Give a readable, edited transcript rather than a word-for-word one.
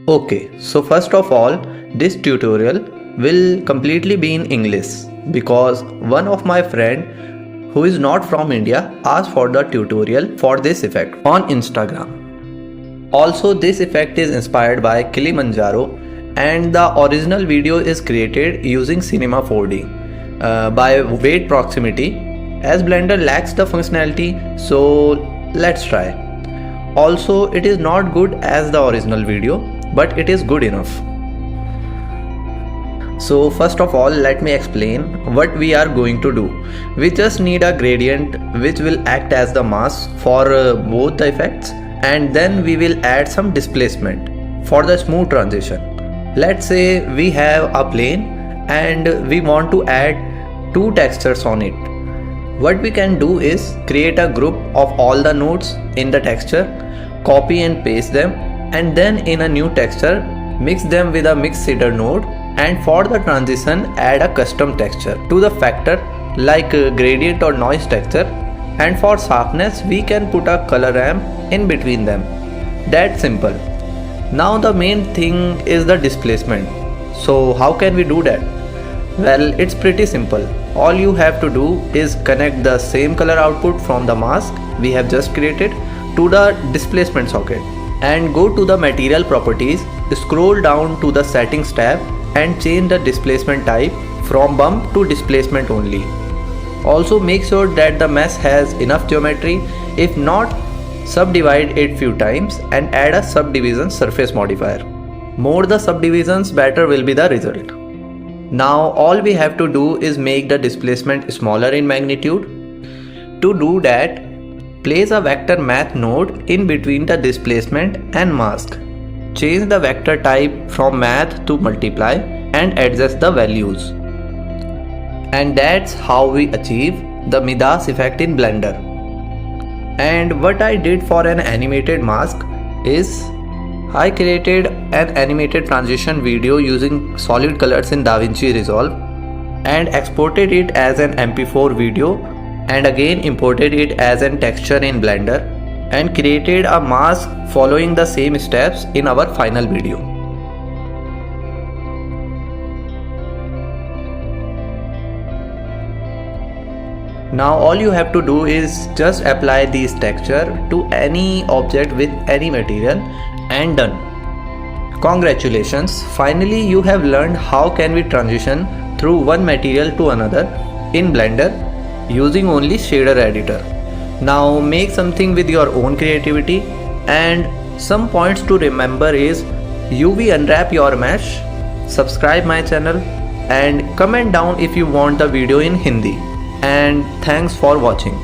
Okay, so first of all, this tutorial will completely be in English because one of my friend who is not from India asked for the tutorial for this effect on Instagram. Also, this effect is inspired by Kilimanjaro and the original video is created using Cinema 4D by weight proximity as Blender lacks the functionality, so let's try. Also, it is not good as the original video, but it is good enough. So first of all, let me explain what we are going to do. We just need a gradient which will act as the mask for both the effects, and then we will add some displacement for the smooth transition. Let's say we have a plane and we want to add two textures on it. What we can do is create a group of all the nodes in the texture, copy and paste them, and then in a new texture mix them with a mix shader node, and for the transition add a custom texture to the factor like gradient or noise texture, and for sharpness we can put a color ramp in between them. That's simple. Now the main thing is the displacement. So how can we do that? Well, it's pretty simple. All you have to do is connect the same color output from the mask we have just created to the displacement socket, and go to the material properties, scroll down to the settings tab and change the displacement type from bump to displacement only. Also make sure that the mesh has enough geometry. If not, subdivide it few times and add a subdivision surface modifier. More the subdivisions, better will be the result. Now all we have to do is make the displacement smaller in magnitude. To do that, place a vector math node in between the displacement and mask. Change the vector type from math to multiply and adjust the values. And that's how we achieve the Midas effect in Blender. And what I did for an animated mask is I created an animated transition video using solid colors in DaVinci Resolve and exported it as an MP4 video, and again imported it as a texture in Blender and created a mask following the same steps in our final video. Now all you have to do is just apply this texture to any object with any material and done. Congratulations! Finally you have learned how can we transition through one material to another in Blender using only shader editor. Now make something with your own creativity, and some points to remember is UV unwrap your mesh, subscribe my channel, and comment down if you want the video in Hindi. And thanks for watching.